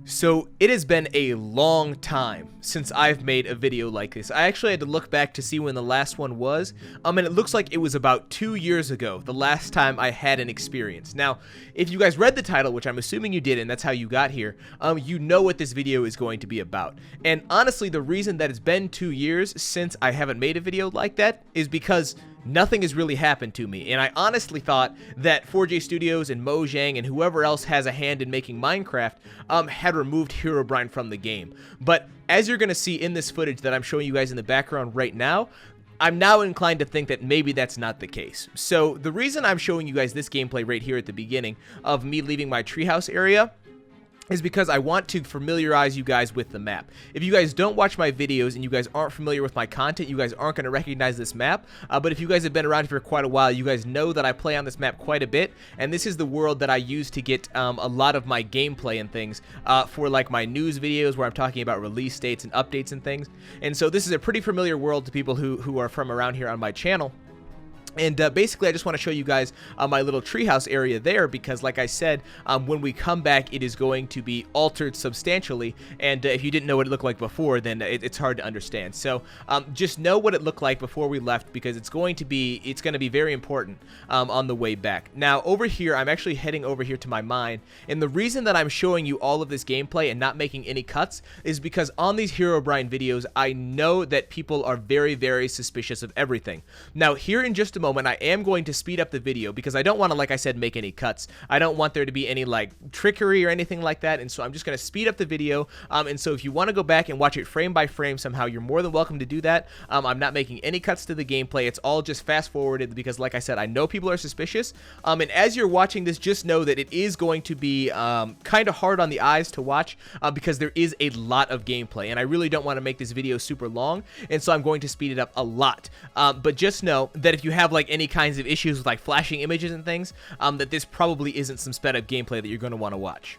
So it has been a long time since I've made a video like this. I actually had to look back to see when the last one was, and it looks like it was about 2 years ago, the last time I had an experience. Now, if you guys read the title, which I'm assuming you did, and that's how you got here, you know what this video is going to be about. And honestly, the reason that it's been 2 years since I haven't made a video like that is because nothing has really happened to me, and I honestly thought that 4J Studios and Mojang and whoever else has a hand in making Minecraft had removed Herobrine from the game. But as you're going to see in this footage that I'm showing you guys in the background right now, I'm now inclined to think that maybe that's not the case. So the reason I'm showing you guys this gameplay right here at the beginning of me leaving my treehouse area is because I want to familiarize you guys with the map. If you guys don't watch my videos and you guys aren't familiar with my content, you guys aren't going to recognize this map, but if you guys have been around for quite a while, you guys know that I play on this map quite a bit, and this is the world that I use to get a lot of my gameplay and things for like my news videos where I'm talking about release dates and updates and things. And so this is a pretty familiar world to people who are from around here on my channel. And basically, I just want to show you guys my little treehouse area there because, like I said, when we come back, it is going to be altered substantially. And if you didn't know what it looked like before, then it's hard to understand. So just know what it looked like before we left because it's going to be very important on the way back. Now, over here, I'm actually heading over here to my mine. And the reason that I'm showing you all of this gameplay and not making any cuts is because on these Herobrine videos, I know that people are very, very suspicious of everything. Now, here in just a moment, I am going to speed up the video because I don't want to, like I said, make any cuts. I don't want there to be any like trickery or anything like that, and so I'm just going to speed up the video. And so if you want to go back and watch it frame by frame somehow, you're more than welcome to do that. I'm not making any cuts to the gameplay. It's all just fast forwarded because, like I said, I know people are suspicious. And as you're watching this, just know that it is going to be kind of hard on the eyes to watch because there is a lot of gameplay, and I really don't want to make this video super long, and so I'm going to speed it up a lot. But just know that if you have like any kinds of issues with like flashing images and things, that this probably isn't some sped up gameplay that you're going to want to watch.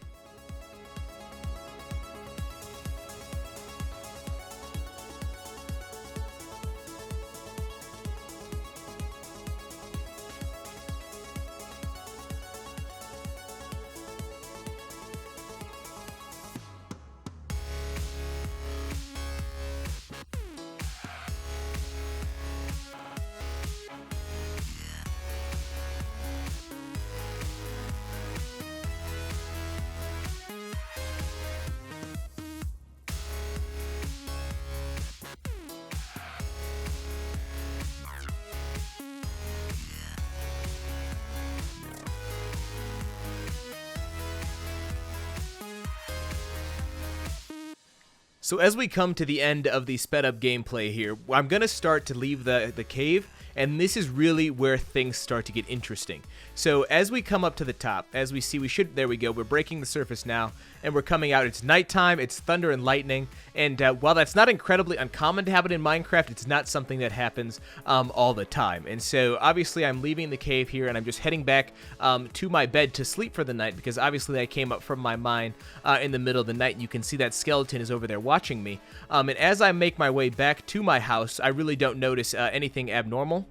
So as we come to the end of the sped up gameplay here, I'm going to start to leave the cave, and this is really where things start to get interesting. So as we come up to the top, as we see, there we go, we're breaking the surface now, and we're coming out. It's nighttime, it's thunder and lightning, and while that's not incredibly uncommon to happen in Minecraft, it's not something that happens all the time. And so obviously I'm leaving the cave here, and I'm just heading back to my bed to sleep for the night, because obviously I came up from my mine in the middle of the night, and you can see that skeleton is over there watching me. And as I make my way back to my house, I really don't notice anything abnormal.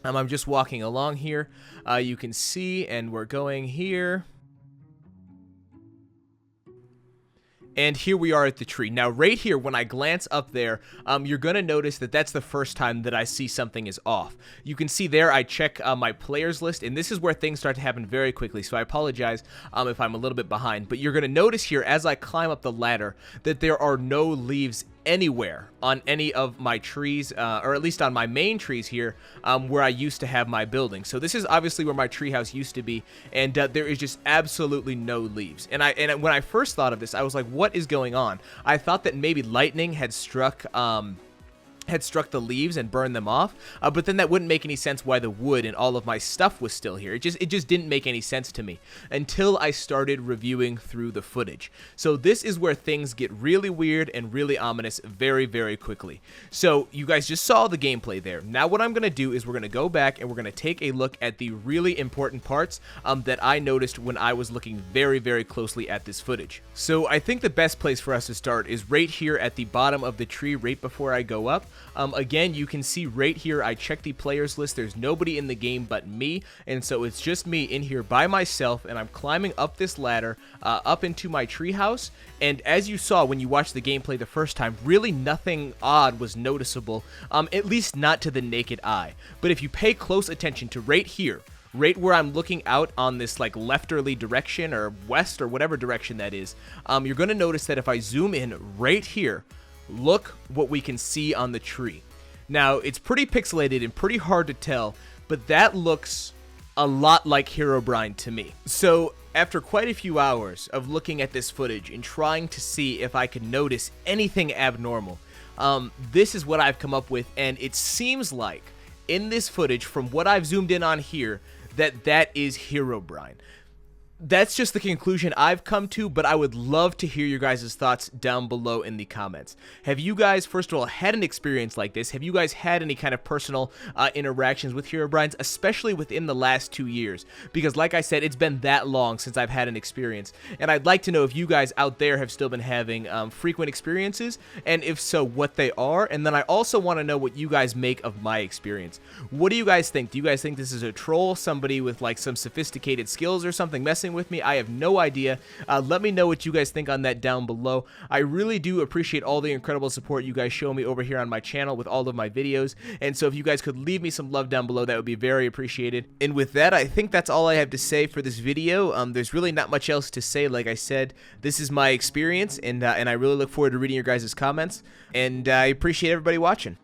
I'm just walking along here. You can see, and we're going here. And here we are at the tree. Now, right here, when I glance up there, you're going to notice that that's the first time that I see something is off. You can see there I check my players list, and this is where things start to happen very quickly, so I apologize if I'm a little bit behind. But you're going to notice here as I climb up the ladder that there are no leaves anywhere on any of my trees, or at least on my main trees here, where I used to have my building. So this is obviously where my treehouse used to be, and there is just absolutely no leaves. And when I first thought of this, I was like, what is going on? I thought that maybe lightning had struck the leaves and burned them off, but then that wouldn't make any sense why the wood and all of my stuff was still here. It just didn't make any sense to me until I started reviewing through the footage. So this is where things get really weird and really ominous very, very quickly. So you guys just saw the gameplay there. Now what I'm going to do is we're going to go back and we're going to take a look at the really important parts that I noticed when I was looking very, very closely at this footage. So I think the best place for us to start is right here at the bottom of the tree right before I go up. Again, you can see right here, I checked the players list. There's nobody in the game but me, and so it's just me in here by myself, and I'm climbing up this ladder up into my treehouse. And as you saw when you watched the gameplay the first time, really nothing odd was noticeable, at least not to the naked eye. But if you pay close attention to right here, right where I'm looking out on this like lefterly direction or west or whatever direction that is, you're going to notice that if I zoom in right here, look what we can see on the tree. Now, it's pretty pixelated and pretty hard to tell, but that looks a lot like Herobrine to me. So after quite a few hours of looking at this footage and trying to see if I could notice anything abnormal, this is what I've come up with, and it seems like in this footage, from what I've zoomed in on here, that is Herobrine. That's just the conclusion I've come to, but I would love to hear your guys' thoughts down below in the comments. Have you guys, first of all, had an experience like this? Have you guys had any kind of personal interactions with Herobrines, especially within the last 2 years? Because like I said, it's been that long since I've had an experience, and I'd like to know if you guys out there have still been having frequent experiences, and if so, what they are. And then I also want to know what you guys make of my experience. What do you guys think? Do you guys think this is a troll, somebody with like some sophisticated skills or something messing with me? I have no idea. Let me know what you guys think on that down below. I really do appreciate all the incredible support you guys show me over here on my channel with all of my videos, and so if you guys could leave me some love down below, that would be very appreciated. And with that, I think that's all I have to say for this video. There's really not much else to say. Like I said, this is my experience, and I really look forward to reading your guys' comments, and I appreciate everybody watching.